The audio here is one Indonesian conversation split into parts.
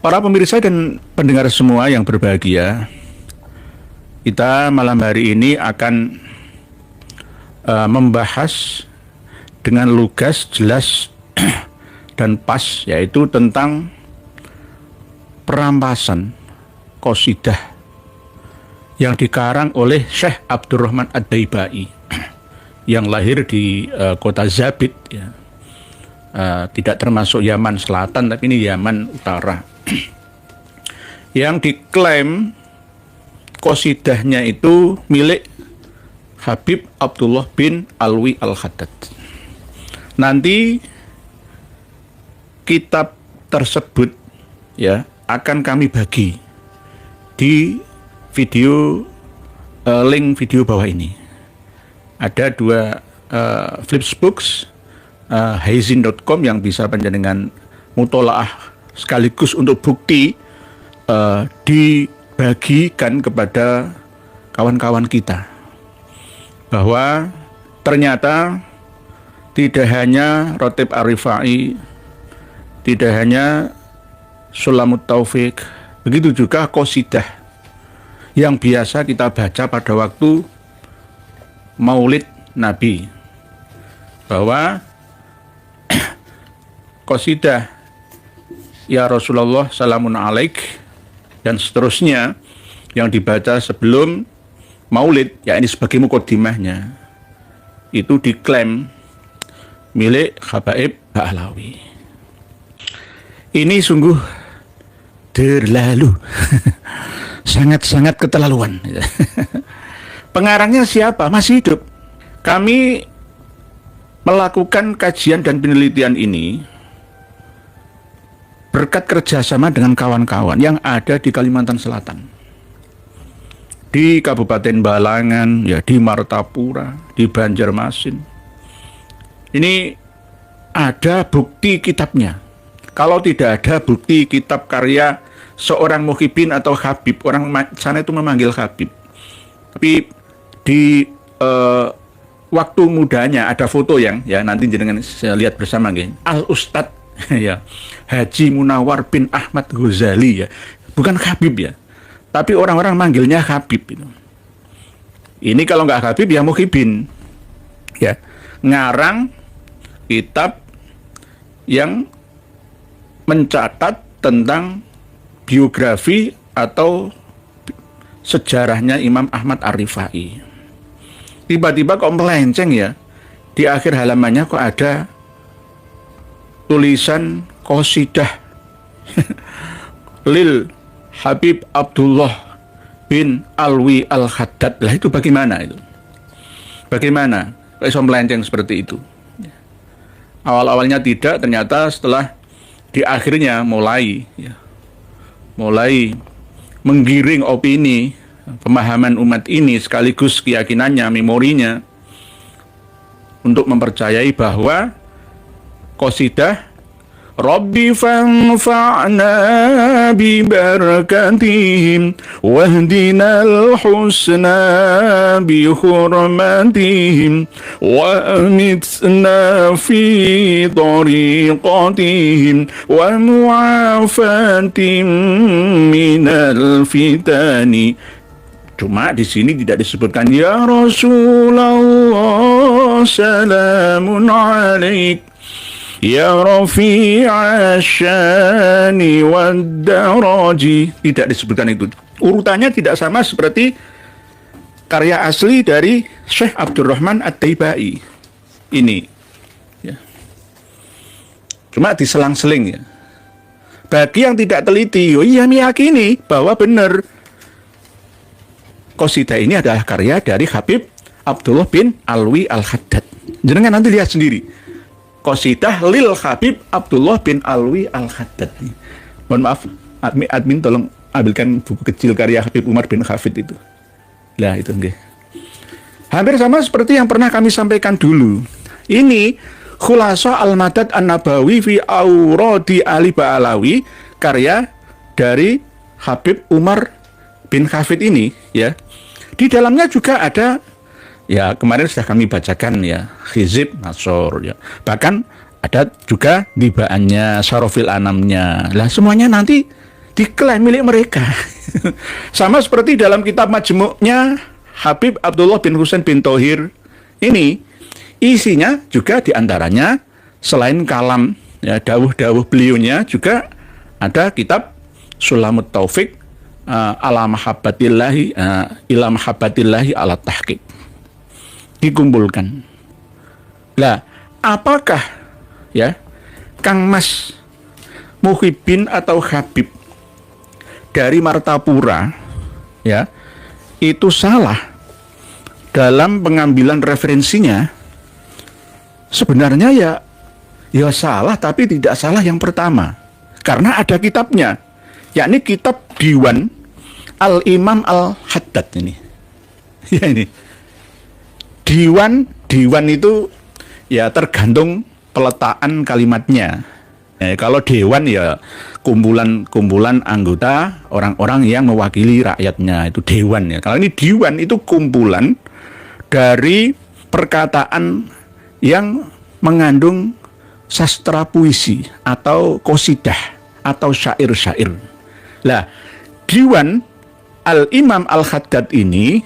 Para pemirsa dan pendengar semua yang berbahagia, kita malam hari ini akan membahas dengan lugas, jelas, dan pas, yaitu tentang perampasan qasidah yang dikarang oleh Syekh Abdurrahman Ad-Daibai yang lahir di kota Zabid, ya. Tidak termasuk Yaman Selatan, tapi ini Yaman Utara. Yang diklaim qasidahnya itu milik Habib Abdullah bin Alwi Al-Haddad. Nanti kitab tersebut, ya, akan kami bagi di video, link video bawah ini. Ada dua flipbooks, haizin.com yang bisa panjenengan mutolaah sekaligus untuk bukti, dibagikan kepada kawan-kawan kita bahwa ternyata tidak hanya Rotib Ar-Rifai, tidak hanya Sulamut Taufik, begitu juga qasidah yang biasa kita baca pada waktu Maulid Nabi, bahwa qasidah Ya Rasulullah Salamun Alaik dan seterusnya yang dibaca sebelum Maulid, ya ini sebagai mukaddimahnya, itu diklaim milik Habaib Ba'alawi. Ini sungguh terlalu sangat-sangat keterlaluan. Pengarangnya siapa? Masih hidup. Kami melakukan kajian dan penelitian ini berkat kerjasama dengan kawan-kawan yang ada di Kalimantan Selatan, di Kabupaten Balangan, ya, di Martapura, di Banjarmasin. Ini ada bukti kitabnya. Kalau tidak ada bukti kitab karya seorang muhibin atau habib, orang sana itu memanggil habib, tapi di waktu mudanya ada foto yang, ya, nanti jenengan saya lihat bersama, Al Ustadz ya, Haji Munawar bin Ahmad Ghazali, ya, bukan habib, ya, tapi orang-orang manggilnya habib itu. Ini kalau nggak habib ya muhibin, ya, ngarang kitab yang mencatat tentang biografi atau sejarahnya Imam Ahmad Ar-Rifai. Tiba-tiba kok melenceng, ya, di akhir halamannya kok ada tulisan qasidah lil Habib Abdullah bin Alwi Al-Haddad. Lah itu bagaimana itu? Bagaimana bisa melenceng seperti itu? Awal-awalnya tidak, ternyata setelah di akhirnya mulai menggiring opini, pemahaman umat ini sekaligus keyakinannya, memorinya, untuk mempercayai bahwa qasidah Rabbi fanfa'na bi barakatihim wahdinal husna bi hurmatihim wa amitna fi tariqatihim wa mu'afatim minal fitani. Cuma di sini tidak disebutkan ya Rasulullah salamun alaik ya Rafi'a syani wad daraji. Tidak disebutkan itu. Urutannya tidak sama seperti karya asli dari Syekh Abdurrahman Ad-Daibai ini, ya. Cuma diselang-seling, ya. Bagi yang tidak teliti, oh iya, meyakini bahwa benar qasidah ini adalah karya dari Habib Abdullah bin Alwi Al-Haddad. Jangan nanti lihat sendiri. Qasidah lil Habib Abdullah bin Alwi Al-Haddad. Mohon maaf, admin tolong ambilkan buku kecil karya Habib Umar bin Hafid itu. Lah itu nggih. Hampir sama seperti yang pernah kami sampaikan dulu. Ini Khulasa Al-Madad An-Nabawi fi Auradi Ali Ba'alawi, karya dari Habib Umar bin Hafid ini, ya. Di dalamnya juga ada, ya, kemarin sudah kami bacakan, ya, Hizib Nasor, ya. Bahkan ada juga dibaannya, Sarofil Anamnya. Lah semuanya nanti diklaim milik mereka. Sama seperti dalam kitab Majmu'nya Habib Abdullah bin Husain bin Thohir ini, isinya juga diantaranya selain kalam, ya, dawuh-dawuh beliaunya, juga ada kitab Sulamut Taufik ala mahabbatillahi ila mahabbatillahi ala tahqiq, dikumpulkan. Lah, apakah ya Kang Mas Muhyiddin atau Habib dari Martapura ya itu salah dalam pengambilan referensinya? Sebenarnya ya salah, tapi tidak salah yang pertama, karena ada kitabnya, yakni kitab Diwan Al-Imam Al-Haddad ini. Ya, ini Diwan itu ya tergantung peletakan kalimatnya. Kalau dewan ya kumpulan anggota orang-orang yang mewakili rakyatnya, itu dewan ya. Kalau ini diwan itu kumpulan dari perkataan yang mengandung sastra puisi atau qosidah atau syair-syair. Lah, Diwan Al-Imam Al-Haddad ini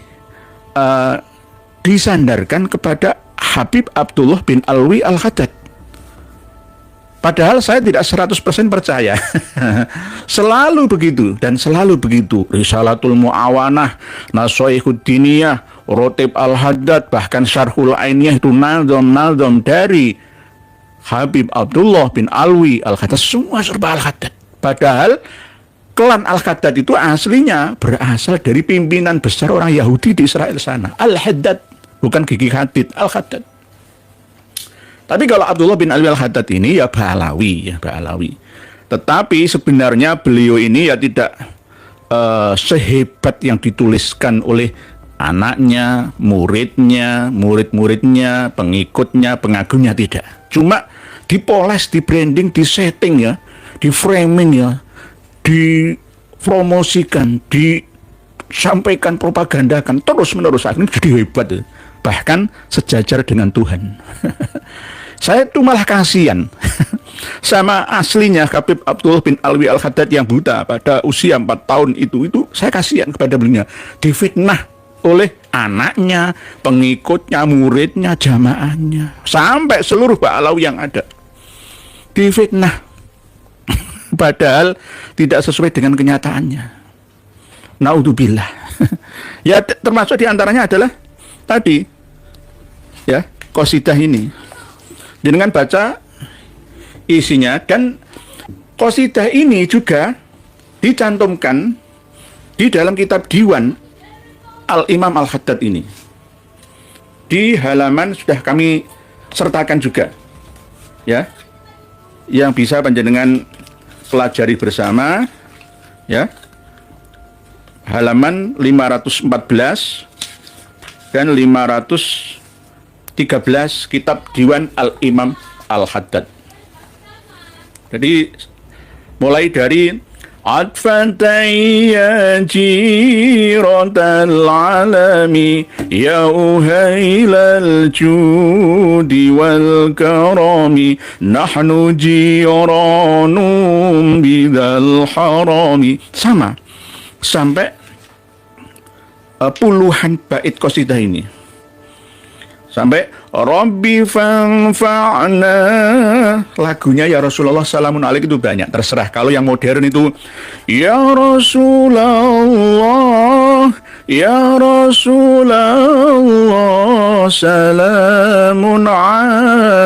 disandarkan kepada Habib Abdullah bin Alwi Al-Haddad. Padahal saya tidak 100% percaya. Selalu begitu dan selalu begitu. Risalatul Mu'awanah, Nasoihud Diniyah, Rotib Al-Haddad, bahkan Syarhul Ainiyah itu nazom dari Habib Abdullah bin Alwi Al-Haddad, semua serba Al-Haddad. Padahal klan Al-Haddad itu aslinya berasal dari pimpinan besar orang Yahudi di Israel sana. Al-Haddad, bukan Gigi Hadid, Al-Haddad. Tapi kalau Abdullah bin Alwi Al-Haddad ini ya Ba'alawi. Tetapi sebenarnya beliau ini ya tidak sehebat yang dituliskan oleh anaknya, muridnya, murid-muridnya, pengikutnya, pengagumnya, tidak. Cuma dipoles, di branding, di setting ya, di framing ya, dipromosikan, disampaikan, propagandakan terus-menerus, akhirnya jadi hebat ya. Bahkan sejajar dengan Tuhan. Saya tuh malah kasihan sama aslinya Habib Abdullah bin Alwi Al-Haddad yang buta pada usia 4 tahun itu saya kasihan kepada beliau, difitnah oleh anaknya, pengikutnya, muridnya, jamaahnya, sampai seluruh Ba'alawi yang ada difitnah. Padahal tidak sesuai dengan kenyataannya. Naudzubillah. Ya, termasuk diantaranya adalah tadi ya qasidah ini. Dengan baca isinya, dan qasidah ini juga dicantumkan di dalam kitab Diwan Al-Imam Al-Haddad ini. Di halaman sudah kami sertakan juga ya, yang bisa panjenengan pelajari bersama ya, halaman 514 dan 513 kitab Diwan Al-Imam Al-Haddad. Jadi mulai dari Atfan tayya jiratal alami ya uhailal judi wal karami nahnu jiranum bidal harami, sama sampai puluhan bait qasidah ini, sampai Rabbi fanfa'na. Lagunya ya Rasulullah salamun alaik itu banyak, terserah. Kalau yang modern itu ya Rasulullah, ya Rasulullah salamun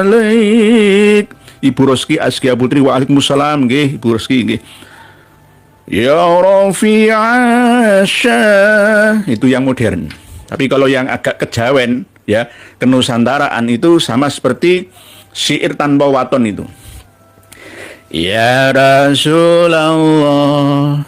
alaik. Ibu Roski Askia Putri, waalaikumsalam nggih Ibu Roski nggih. Ya Rafi'asya, itu yang modern. Tapi kalau yang agak kejawen ya, kenusantaraan itu sama seperti syair tanpa waton itu. Ya Rasulullah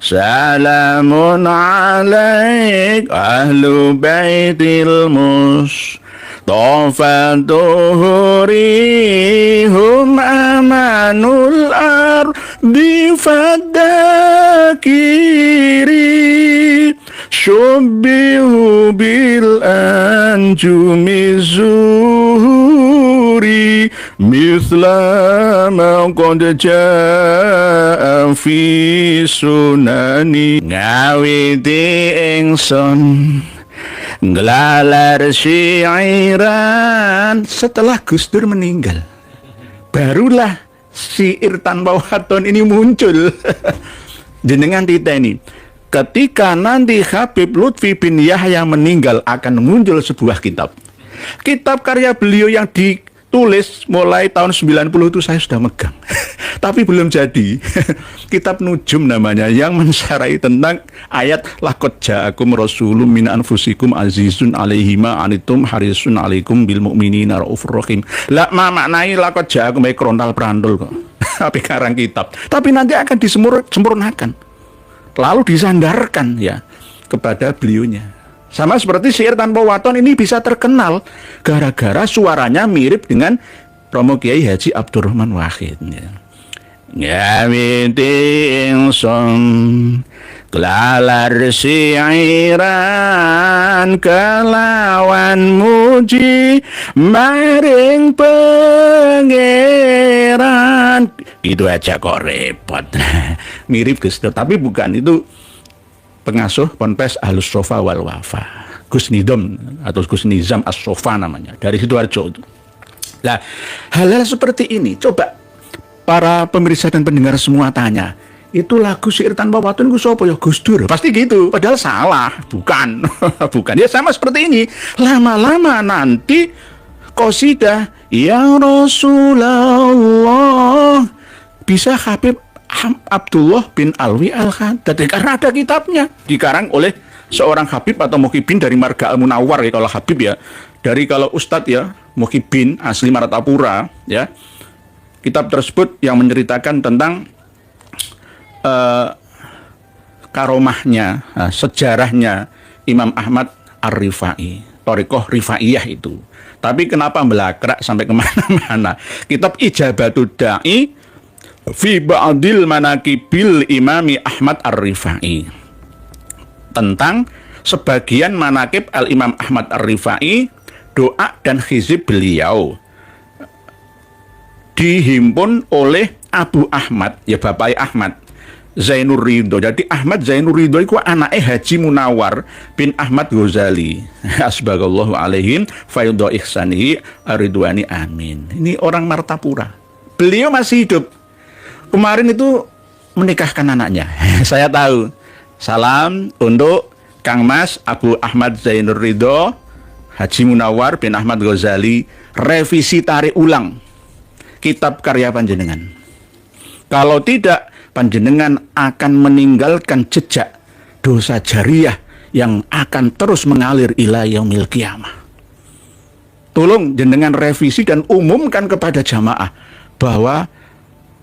salamun alaik ahlu baitil Mustafa tuhurihum amanul ardi fadakiri syubbihu bil anjumi zuhuri misla ma qad jaa fi sunani ngawiti ingsun nglalar syairan. Setelah Gus Dur meninggal, barulah syair tanpa waton ini muncul. Jenengan titeni, ketika nanti Habib Lutfi bin Yahya meninggal akan muncul sebuah kitab. Kitab karya beliau yang ditulis mulai tahun 90 itu saya sudah megang. Tapi belum jadi. Kitab Nujum namanya, yang mensyarahi tentang ayat laqad ja'akum rasulun min anfusikum azizun alaihi ma anitum harisun alaikum bil mu'minina raufur rahim. Lah maknai laqad ja'akum baik krontal prandul kok. Tapi karang kitab. Tapi nanti akan disempurnakan. Lalu disandarkan ya kepada beliaunya. Sama seperti syair tanpa waton ini bisa terkenal gara-gara suaranya mirip dengan Romo Kiai Haji Abdurrahman Wahid. Ngawiti ingsun kelalar syairan kelawan muji maring pangeran. Itu aja kok repot. Mirip Gus Dur, tapi bukan. Itu pengasuh Ponpes Ahlus Sofa wal Wafa, Gus Nidom atau Gus Nizam As-Sofa namanya, dari Sidoarjo itu. Nah, hal-hal seperti ini coba para pemirsa dan pendengar semua tanya, itu lagu syair tanpa waton itu siapa ya? Gus Dur. Pasti gitu, padahal salah. Bukan. Bukan. Ya sama seperti ini. Lama-lama nanti qasidah ya Rasulullah bisa Habib Abdullah bin Alwi Al-Haddad, karena ada kitabnya dikarang oleh seorang Habib atau Muhyiddin dari Marga Al-Munawwar ya, kalau Habib ya, dari kalau Ustadz ya Muhyiddin asli Martapura ya. Kitab tersebut yang menceritakan tentang karomahnya, sejarahnya Imam Ahmad Ar-Rifai, Thariqah Rifaiyah itu. Tapi kenapa melakrak sampai kemana-mana? Kitab Ijabatud Da'i fi ba'dil manaqibil Imami Ahmad Ar-Rifai, tentang sebagian manaqib Al-Imam Ahmad Ar-Rifai, doa dan hizib beliau, dihimpun oleh Abu Ahmad, ya Bapak Ahmad Zainur Ridho. Jadi Ahmad Zainur Ridho itu anaknya Haji Munawwar bin Ahmad Ghazali asbagallahu alaihim fayudha ihsanihi aridwani amin. Ini orang Martapura, beliau masih hidup. Kemarin itu menikahkan anaknya. Saya tahu. Salam untuk Kang Mas Abu Ahmad Zainur Ridho Haji Munawwar bin Ahmad Ghazali, revisi tarik ulang kitab karya panjenengan. Kalau tidak, panjenengan akan meninggalkan jejak dosa jariah yang akan terus mengalir ila yaumil qiyamah. Tolong jenengan revisi dan umumkan kepada jamaah bahwa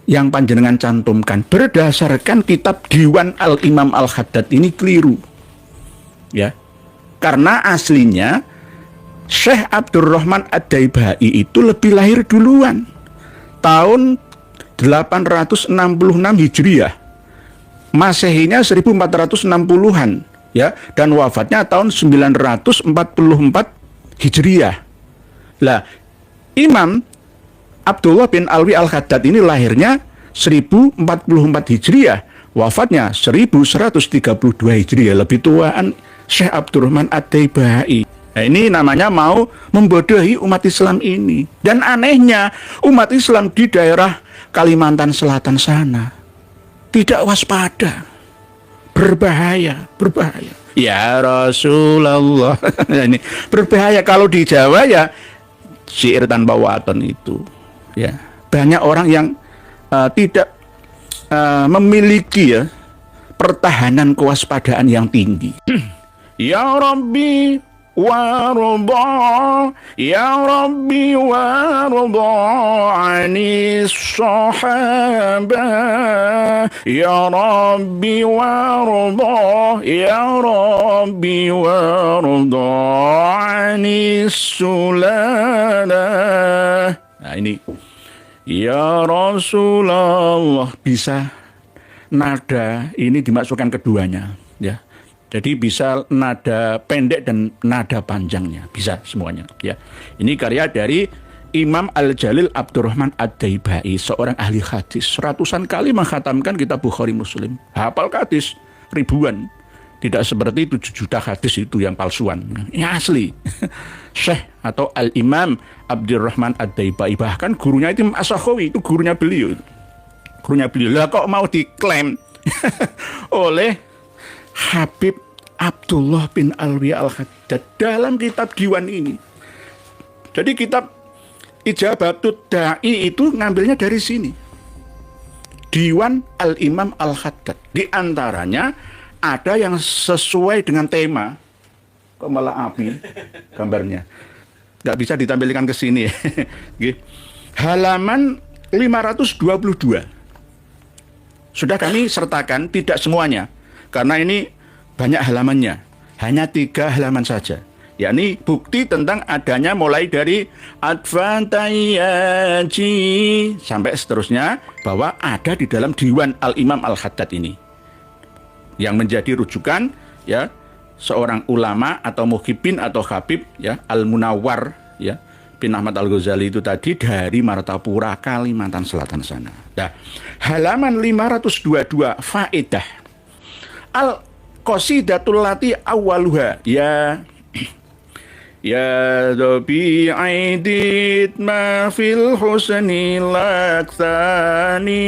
yang panjenengan cantumkan berdasarkan kitab Diwan Al-Imam Al-Haddad ini keliru. Ya. Karena aslinya Syekh Abdurrahman Ad-Daibai itu lebih lahir duluan. Tahun 866 Hijriah. Masehinya 1460-an, ya, dan wafatnya tahun 944 Hijriah. Lah, Imam Abdullah bin Alwi Al-Haddad ini lahirnya 1044 Hijriah, wafatnya 1132 Hijriah, lebih tuaan Syekh Abdurrahman Ad-Daibai. Nah, ini namanya mau membodohi umat Islam ini. Dan anehnya, umat Islam di daerah Kalimantan Selatan sana tidak waspada. Berbahaya, berbahaya. Ya Rasulullah. Ini berbahaya. Kalau di Jawa ya syair tanpa waton itu. Ya, banyak orang yang tidak memiliki ya pertahanan kewaspadaan yang tinggi. Ya Rabbi warda, ya Rabbi warda anis sahaba, ya Rabbi warda, ya Rabbi warda anis sulana. Nah ini, ya Rasulullah, bisa nada ini dimasukkan keduanya, ya. Jadi bisa nada pendek dan nada panjangnya, bisa semuanya, ya. Ini karya dari Imam Al-Jalil Abdurrahman Ad-Daibai, seorang ahli hadis, ratusan kali mengkhatamkan kitab Bukhari Muslim. Hafal hadis ribuan. Tidak seperti 7 juta hadis itu yang palsuan. Ini asli. Syekh atau Al-Imam Abdurrahman Ad-Daibai, bahkan gurunya itu As-Sakhawi, itu gurunya beliau. Gurunya beliau. Lah kok mau diklaim oleh Habib Abdullah bin Alwi Al-Haddad dalam kitab Diwan ini. Jadi kitab Ijabatut Da'i itu ngambilnya dari sini. Diwan Al-Imam Al-Haddad. Di antaranya ada yang sesuai dengan tema. Kok malah api gambarnya. Nggak bisa ditampilkan ke sini. Halaman 522. Sudah kami sertakan, tidak semuanya. Karena ini banyak halamannya. Hanya 3 halaman saja. Yakni bukti tentang adanya mulai dari Advantayaji sampai seterusnya, bahwa ada di dalam Diwan Al-Imam Al-Haddad ini. Yang menjadi rujukan ya seorang ulama atau muhibin atau habib ya Al-Munawwar ya bin Ahmad Al-Ghazali itu tadi dari Martapura, Kalimantan Selatan sana. Nah, halaman 522 faedah Al-Qasidatul lati awwaluha ya Dhabi aidit ma fil husni laksani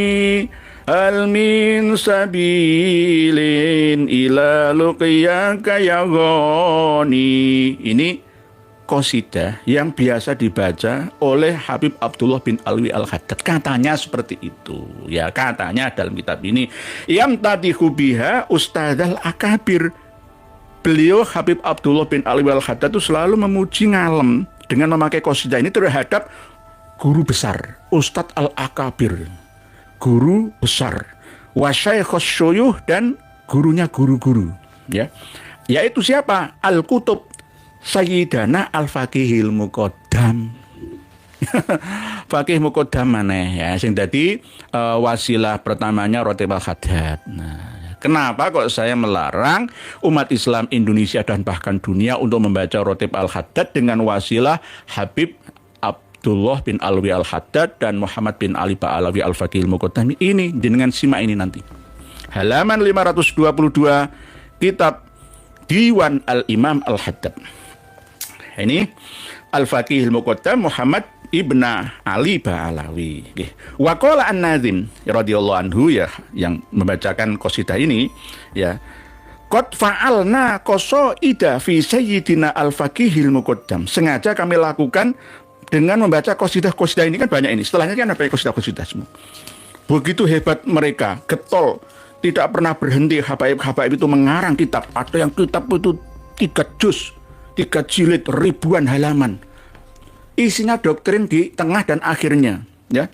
hal min sabilin ila luqiyaka ya ghani. Ini qasidah yang biasa dibaca oleh Habib Abdullah bin Alwi Al-Haddad. Katanya seperti itu. Ya, katanya dalam kitab ini. Yamtadihu biha Ustadzal Akabir. Beliau Habib Abdullah bin Alwi Al-Haddad itu selalu memuji ngalem dengan memakai qasidah ini terhadap guru besar, Ustadz Al-Akabir. Guru besar, wasyaikhus syuyuh, dan gurunya guru-guru ya. Yaitu siapa? Al-Kutub Sayyidana Al-Faqihil Muqaddam. Faqih Muqaddam maneh ya sing dadi wasilah pertamanya Rotib Al-Haddad. Nah, kenapa kok saya melarang umat Islam Indonesia dan bahkan dunia untuk membaca Rotib Al-Haddad dengan wasilah Habib Abdullah bin Alwi Al-Haddad dan Muhammad bin Ali Ba'alawi Al-Faqihil Muqaddam ini? Dengan simak ini nanti. Halaman 522 kitab Diwan Al-Imam Al-Haddad. Ini Al-Faqihil Muqaddam Muhammad Ibn Ali Ba'alawi. Wa qala An-Nazim radhiyallahu anhu ya, yang membacakan qasidah ini ya. Qad fa'alna qasaida fi sayyidina Al-Faqihil Muqaddam. Sengaja kami lakukan dengan membaca qasidah-qasidah ini, kan banyak ini. Setelahnya kan ada qasidah-qasidah semua. Begitu hebat mereka, getol, tidak pernah berhenti habaib-habaib itu mengarang kitab. Ada yang kitab itu 3 juz, 3 jilid, ribuan halaman. Isinya doktrin di tengah dan akhirnya, ya.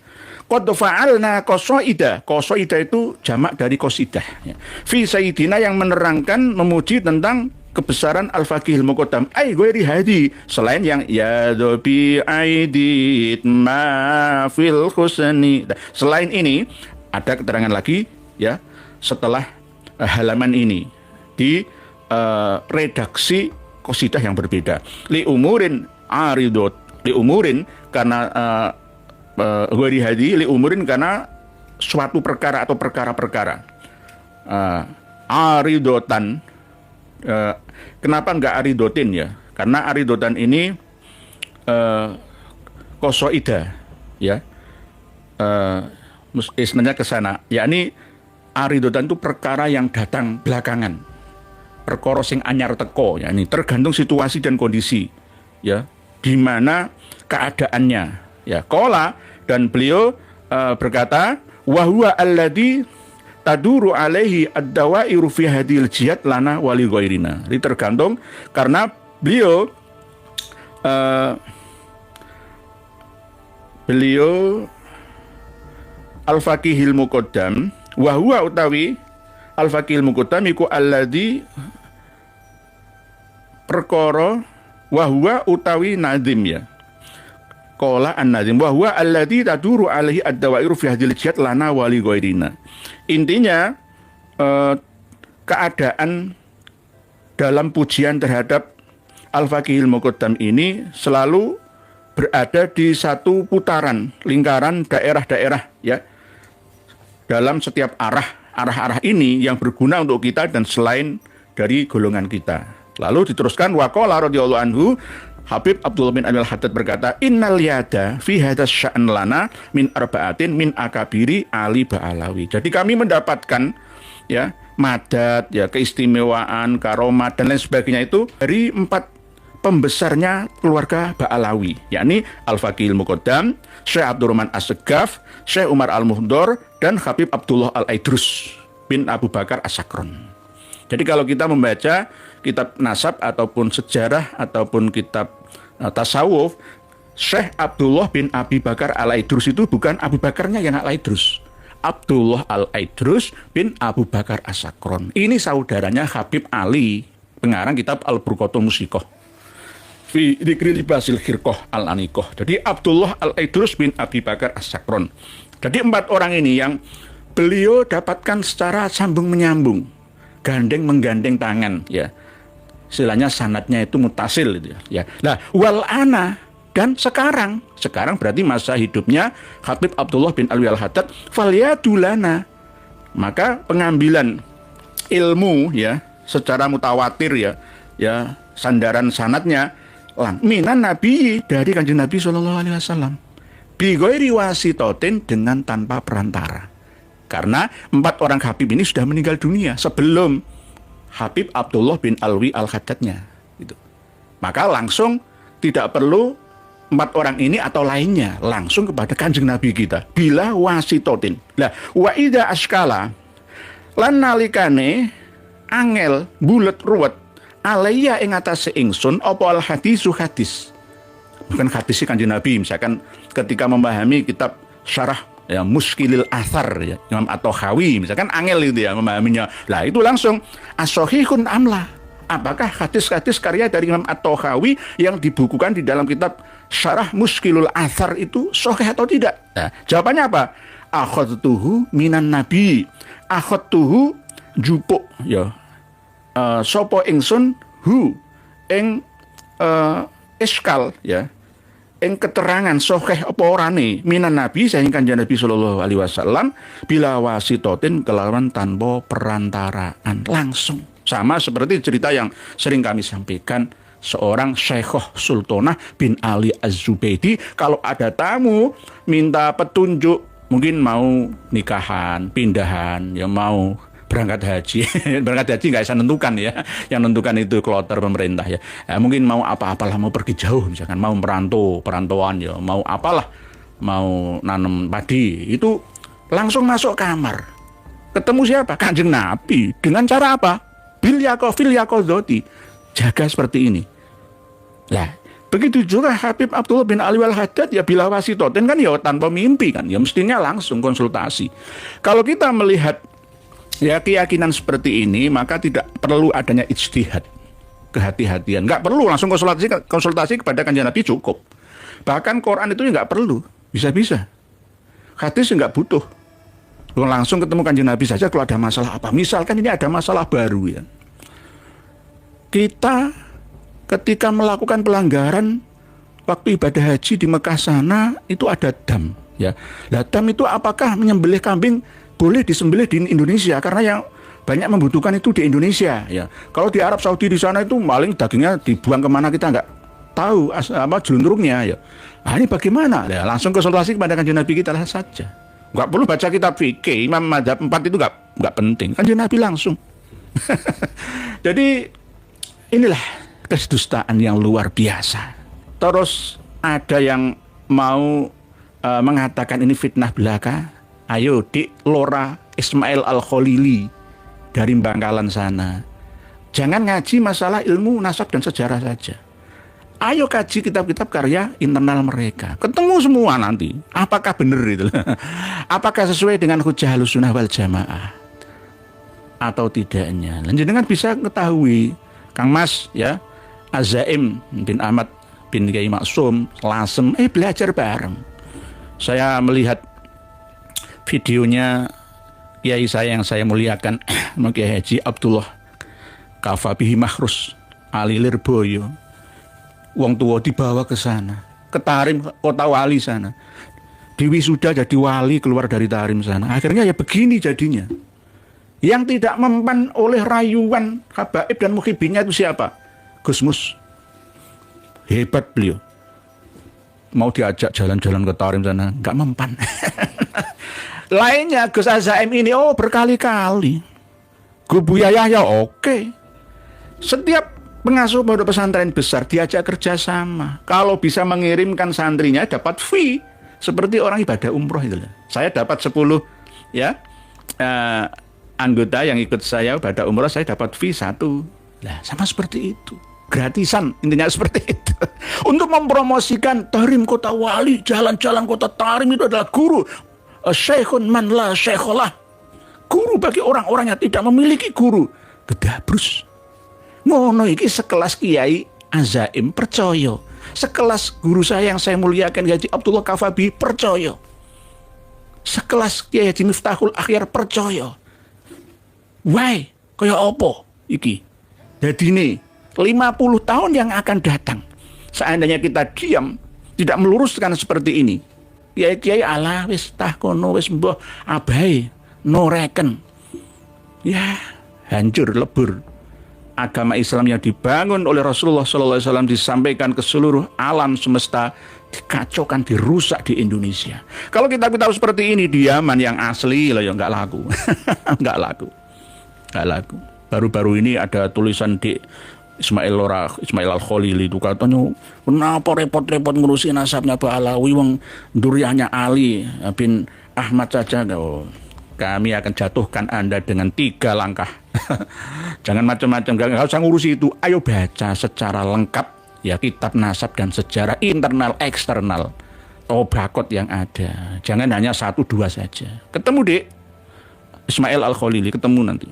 Qad fa'alna qasaida. Qasaida itu jamak dari qasidah, ya. Fi sayyidina, yang menerangkan, memuji tentang kebesaran Al-Faqihil Muqaddam, ai ghairi hadi, selain yang ya dhabi aidit ma fil husni. Selain ini ada keterangan lagi ya setelah halaman ini di redaksi qasidah yang berbeda. Li umurin aridot, li umurin karena ghairi hadi, li umurin karena suatu perkara atau perkara-perkara. Aridotan, kenapa enggak aridotin ya? Karena aridotan ini qasaida ya. Isnanya ke sana, yakni aridotan itu perkara yang datang belakangan, perkara sing anyar teko, yakni tergantung situasi dan kondisi ya, di mana keadaannya ya. Qala, dan beliau berkata, wa huwa alladzi taduru alaihi ad-dawairu fi hadil jihad lana wali ghairina. Ini tergantung karena beliau Al-Faqihil Muqaddam, wa huwa utawi Al-Faqihil Muqaddam iku alladzi perkara, wa huwa utawi nazim ya. Qala an-nazim wa huwa alladzi taduru alaihi ad-dawairu fi hadil jihad lana wali ghairina. Intinya keadaan dalam pujian terhadap Al-Faqihil Muqaddam ini selalu berada di satu putaran lingkaran daerah-daerah ya dalam setiap arah ini yang berguna untuk kita dan selain dari golongan kita. Lalu diteruskan waqala radhiyallahu anhu, Habib Abdullah bin Ali Al-Haddad berkata, innal yada fi hadas sya'an lana min arba'atin min akabiri Ali Ba'alawi. Jadi kami mendapatkan ya madat, ya keistimewaan, karomat dan lain sebagainya itu dari 4 pembesarnya keluarga Ba'alawi, yakni Al-Faqihil Muqaddam, Syekh Abdurrahman As-Segaf, Syekh Umar Al-Muhdor, dan Habib Abdullah Al-Aidrus bin Abu Bakar As-Sakron. Jadi kalau kita membaca kitab nasab ataupun sejarah ataupun kitab tasawuf, Syekh Abdullah bin Abi Bakar Al-Aidrus itu bukan Abu Bakarnya yang Al-Aidrus, Abdullah Al-Aidrus bin Abu Bakar As-Sakron. Ini saudaranya Habib Ali, pengarang kitab Al-Burqatul Musiqah fi dzikri libasil khirqah al-aniqah. Jadi Abdullah Al-Aidrus bin Abi Bakar As-Sakron. Jadi 4 orang ini yang beliau dapatkan secara sambung menyambung, gandeng menggandeng tangan ya. Istilahnya sanadnya itu mutasil gitu ya. Nah, wal ana dan sekarang berarti masa hidupnya Habib Abdullah bin Alwi Al-Haddad falyadulana. Maka pengambilan ilmu ya secara mutawatir ya sandaran sanadnya minan Nabi, dari Kanjeng Nabi SAW, bi ghairi wasitotin, dengan tanpa perantara. Karena 4 orang Habib ini sudah meninggal dunia sebelum Habib Abdullah bin Alwi Al-Haddadnya gitu. Maka langsung tidak perlu 4 orang ini atau lainnya, langsung kepada Kanjeng Nabi kita bila wasitotin. Lah wa idza askala lan nalikane angel bulet ruwet alaiya ing atase ingsun apa al hadisu hadis. Bukan hadis Kanjeng Nabi, misalkan ketika memahami kitab syarah ya Muskilil Athar ya Imam At-Tahawi, misalkan angel itu ya memahaminya. Lah itu langsung as-sahihun amla. Apakah hadis-hadis karya dari Imam At-Tahawi yang dibukukan di dalam kitab syarah Muskilul Athar itu sahih atau tidak? Nah, jawabannya apa? Akhadtuhu minan nabi. Akhadtuhu jupuk ya. Sopo ingsun hu ing iskal ya ing keterangan sahih apa orane minan nabi saking Kanjeng Nabi sallallahu alaihi wasallam bila wasitotin kelawan tanpa perantaraan, langsung. Sama seperti cerita yang sering kami sampaikan, seorang Syekhah Sultanah bin Ali Az-Zubaydi kalau ada tamu minta petunjuk, mungkin mau nikahan, pindahan, ya mau berangkat haji. Berangkat haji nggak bisa nentukan ya, yang nentukan itu kloter pemerintah ya. Mungkin mau apa-apalah, mau pergi jauh misalkan, mau perantauan ya, mau apalah, mau nanam padi, itu langsung masuk kamar ketemu siapa? Kanjeng Nabi. Dengan cara apa? Fil yaqadhati, jaga seperti ini. Lah begitu juga Habib Abdullah bin Ali Al-Haddad ya bila wasitoten kan ya tanpa mimpi kan, ya mestinya langsung konsultasi. Kalau kita melihat ya keyakinan seperti ini, maka tidak perlu adanya ijtihad, kehati-hatian. Nggak perlu langsung konsultasi kepada Kanjeng Nabi, cukup. Bahkan Quran itu nggak perlu, bisa-bisa. Hadis nggak butuh. Langsung ketemu Kanjeng Nabi saja kalau ada masalah apa. Misalkan ini ada masalah baru ya. Kita ketika melakukan pelanggaran waktu ibadah haji di Mekah sana itu ada dam ya. Nah, dam itu apakah menyembelih kambing boleh disembelih di Indonesia, karena yang banyak membutuhkan itu di Indonesia ya. Kalau di Arab Saudi di sana itu maling dagingnya dibuang kemana kita nggak tahu jelundrungnya ya. Nah, ini bagaimana? Ya, langsung konsultasi kepada Kanjeng Nabi kita lah saja. Nggak perlu baca kitab fikih Imam Madzhab 4 itu nggak penting. Kanjeng Nabi langsung. Jadi inilah kedustaan yang luar biasa. Terus ada yang mau mengatakan ini fitnah belaka. Ayo Dik Lora Ismail Al-Khalili dari Bangkalan sana. Jangan ngaji masalah ilmu nasab dan sejarah saja. Ayo kaji kitab-kitab karya internal mereka. Ketemu semua nanti. Apakah benar itu? Apakah sesuai dengan hujjah Ahlussunnah wal Jamaah atau tidaknya? Jenengan bisa ketahui Kang Mas ya, Azaim bin Ahmad bin Kiai Maksum Lasem belajar bareng. Saya melihat videonya kiai saya yang saya muliakan, Kiai Haji Abdullah Kafabihi Mahrus Ali Lirboyo. Wong tua dibawa ke sana. ke Tarim, kota wali sana. Di wisuda jadi wali keluar dari Tarim sana. Akhirnya ya begini jadinya. Yang tidak mempan oleh rayuan habaib dan muhibinnya itu siapa? Gus Mus. Hebat beliau. Mau diajak jalan-jalan ke Tarim sana, nggak mempan. Lainnya Gus Azaim ini, oh berkali-kali. Buya Yahya, oke. Setiap pengasuh pondok pesantren besar diajak kerjasama. Kalau bisa mengirimkan santrinya dapat fee. Seperti orang ibadah umroh itu. Saya dapat 10 ya anggota yang ikut saya ibadah umroh, saya dapat fee 1. Nah, sama seperti itu. Gratisan, intinya seperti itu. Untuk mempromosikan Tarim kota wali, jalan-jalan kota Tarim itu adalah guru. Syekhun man la syekholah. Guru bagi orang-orang yang tidak memiliki guru. Gedabrus. Ngono iki sekelas Kiai Azaim percaya. Sekelas guru saya yang saya muliakan Haji Abdullah Kafabi percaya. Sekelas Kiai Haji Miftahul Akhyar percaya. Why? Kaya apa iki? Jadi nih 50 tahun yang akan datang, seandainya kita diam, tidak meluruskan seperti ini, kiai-kiai ala wis tah kono wis mbah abai no reken, ya hancur lebur. Agama Islam yang dibangun oleh Rasulullah SAW disampaikan ke seluruh alam semesta dikacaukan, dirusak di Indonesia. Kalau kitab-kitab seperti ini di Yaman yang asli lah ya nggak laku, nggak laku. Baru-baru ini ada tulisan di Ismail Al-Khalili itu katanya, kenapa repot-repot ngurusin nasabnya Pak Alawi, wong duriannya Ali bin Ahmad saja. Oh, kami akan jatuhkan Anda dengan 3 langkah. Jangan macam-macam, nggak usah ngurusi itu. Ayo baca secara lengkap ya kitab nasab dan sejarah internal eksternal tobakot yang ada. Jangan hanya 1-2 saja. Ketemu dek Ismail Al-Khalili, ketemu nanti.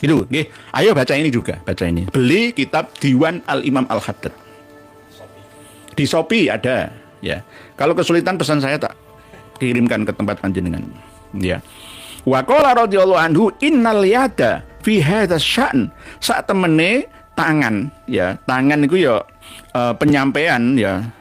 Itu, okay. Ayo baca ini juga, baca ini. Beli kitab Diwan Al-Imam Al-Haddad. Di Shopee ada, ya. Kalau kesulitan pesan saya tak kirimkan ke tempat panjenengan, ya. Wa qala radhiyallahu anhu innal yada fi hadzal sya'n. Sak temene tangan, ya. Tangan itu ya penyampaian ya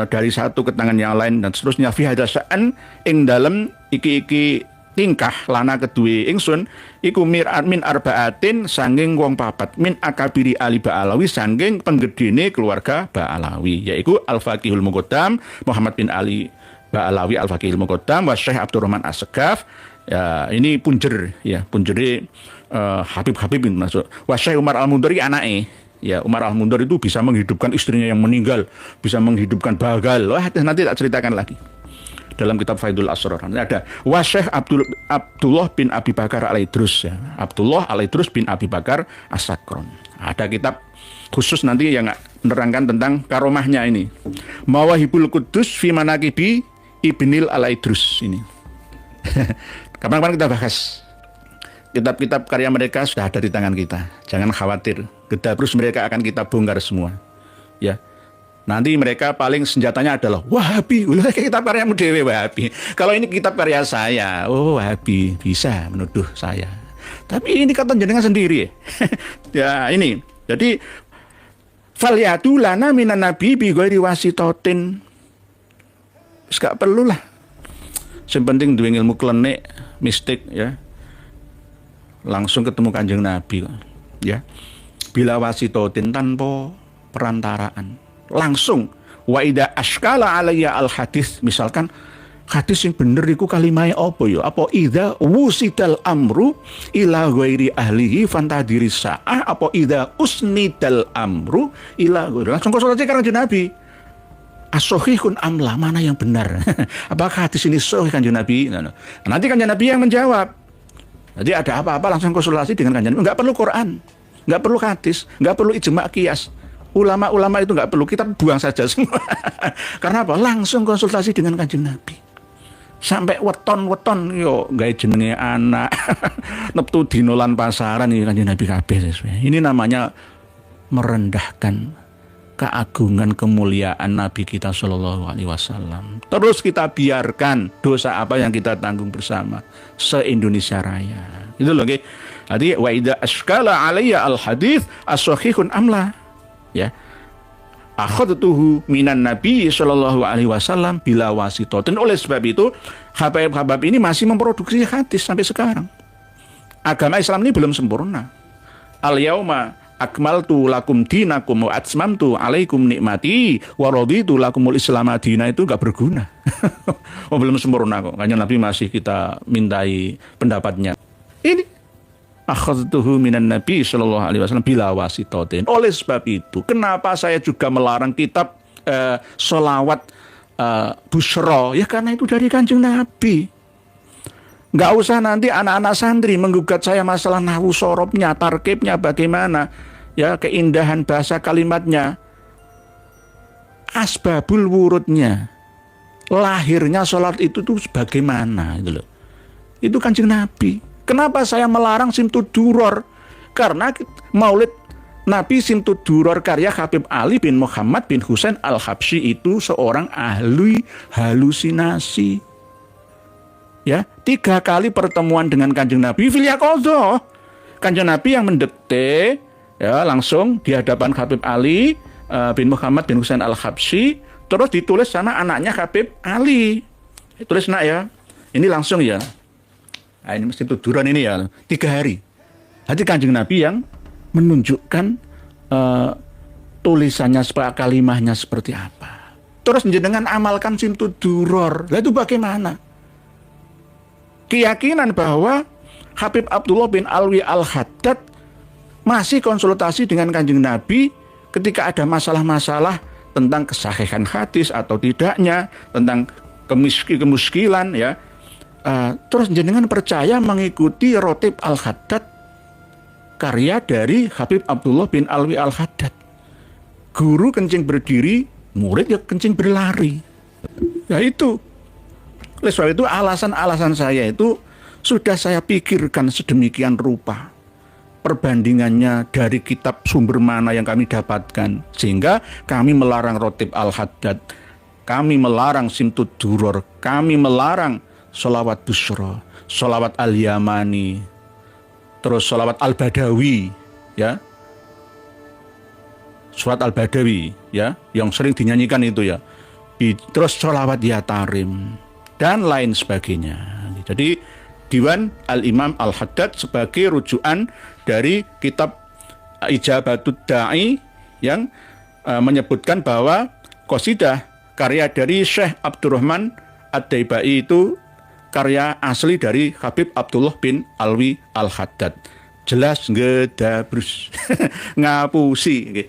dari satu ke tangan yang lain dan seterusnya fi hadzal sya'n ing dalem iki tingkah lana kedue ingsun iku min arbaatin sanging wong papat min akabiri ali Ba'alawi sanging penggedene keluarga Ba'alawi, yaitu Al-Faqihul Muqaddam Muhammad bin Ali Ba'alawi Al-Faqihul Muqaddam wa Syekh Abdurrahman As-Segaf. Ya, ini punjer ya, punjeri Habib masuk. Wa Syekh Umar Al-Mundari anake. Ya, Umar Al-Mundari itu bisa menghidupkan istrinya yang meninggal, bisa menghidupkan bagal. Wah, nanti tak ceritakan lagi. Dalam kitab Faidul Asrar ada Wasyekh Abdullah bin Abi Bakar Al-Idrus, ya. Abdullah Al-Idrus bin Abi Bakar As-Sakron. Ada kitab khusus nanti yang menerangkan tentang karomahnya ini. Mawahibul Qudus fi Manaqibi Ibnil Al-Idrus ini. Kapan-kapan kita bahas. Kitab-kitab karya mereka sudah ada di tangan kita. Jangan khawatir. Gedabrus mereka akan kita bongkar semua. Ya. Nanti mereka paling senjatanya adalah Wahabi. Kitab karyamu dewe Wahabi. Kalau ini kitab karya saya, oh Wahabi bisa menuduh saya. Tapi ini kata jenengan sendiri. Ya ini. Jadi falyatu lana minan nabi bi ghairi wasitotin. Gak perlu lah. Yang penting duwe ilmu klenik, mistik ya. Langsung ketemu Kanjeng Nabi ya. Bila wasitotin tanpa perantaraan. Langsung wa ida askala alayya al hadis, misalkan hadis yang bener iku kalimahnya apa ya, apa ida wusidal amru ila ghairi ahlihi fantadiri sa'ah, apa ida usnidal amru ila ghairi, langsung konsultasi Kanjeng Nabi. As-sahihun amla, mana yang benar? Apakah hadis ini sahih Kanjeng Nabi? Nanti Kanjeng Nabi yang menjawab. Jadi ada apa-apa langsung konsultasi dengan Kanjeng Nabi. Enggak perlu Quran, enggak perlu hadis, enggak perlu ijma' qiyas. Ulama-ulama itu nggak perlu, kita buang saja semua. Karena apa? Langsung konsultasi dengan Kanjeng Nabi. Sampai weton yo gawe jenenge anak neptu dinolan pasaran iki Kanjeng Nabi kabeh. Ini namanya merendahkan keagungan kemuliaan Nabi kita Shallallahu Alaihi Wasallam. Terus kita biarkan dosa apa yang kita tanggung bersama se-Indonesia Raya. Itu loh, okay? Jadi wa idza askala alayya al hadits as-sahihun amla. Ya, akhadtuhu minan Nabi sallallahu alaihi wasallam bila wasitotin. Oleh sebab itu Habib-habib ini masih memproduksi hadis sampai sekarang. Agama Islam ini belum sempurna. Al yauma akmaltu lakum dinakum wa atmamtu alaikum nikmati wa raditu lakumul islam dina, itu enggak berguna. Oh, belum sempurna kok. Kanjeng Nabi masih kita mintai pendapatnya. Ini akhadtuhu minan Nabi sallallahu alaihi wasallam bila wasitotin. Oleh sebab itu, kenapa saya juga melarang kitab sholawat busyra? Ya karena itu dari Kanjeng Nabi. Nggak usah nanti anak-anak santri menggugat saya masalah nahwu sorobnya, tarkibnya bagaimana, ya keindahan bahasa kalimatnya, asbabul wurudnya, lahirnya sholat itu tuh bagaimana, itu loh. Itu Kanjeng Nabi. Kenapa saya melarang Simtud Duror? Karena Maulid Nabi Simtud Duror karya Habib Ali bin Muhammad bin Husain Al-Habsyi itu seorang ahli halusinasi. Ya, 3 kali pertemuan dengan Kanjeng Nabi fil yaqadhah. Kanjeng Nabi yang mendekte ya langsung di hadapan Habib Ali bin Muhammad bin Husain Al-Habsyi, terus ditulis sana anaknya Habib Ali. Tulis nak ya. Ini langsung ya. Nah, ini mesti tuduran ini ya. 3 hari. Jadi Kanjeng Nabi yang menunjukkan tulisannya kalimahnya seperti apa. Terus jenengan amalkan Simtud Duror. Lah itu bagaimana? Keyakinan bahwa Habib Abdullah bin Alwi Al-Haddad masih konsultasi dengan Kanjeng Nabi ketika ada masalah-masalah tentang kesahihan hadis atau tidaknya, tentang kemuskilan ya. Terus jenengan percaya mengikuti Rotib Al-Haddad, karya dari Habib Abdullah bin Alwi Al-Haddad. Guru kencing berdiri, murid ya kencing berlari. Ya itu. Oleh sebab itu alasan-alasan saya itu sudah saya pikirkan sedemikian rupa. Perbandingannya dari kitab sumber mana yang kami dapatkan. Sehingga kami melarang Rotib Al-Haddad. Kami melarang Simtud Duror. Kami melarang sholawat busyra, sholawat al-Yamani, terus sholawat al-Badawi, ya. Surat al-Badawi, ya, yang sering dinyanyikan itu ya. Terus sholawat ya Tarim dan lain sebagainya. Jadi Diwan Al-Imam Al-Haddad sebagai rujukan dari kitab Ijabatut Da'i yang menyebutkan bahwa qasidah karya dari Syekh Abdurrahman Ad-Daibai itu karya asli dari Habib Abdullah bin Alwi Al-Haddad. Jelas ngedabrus ngapusi.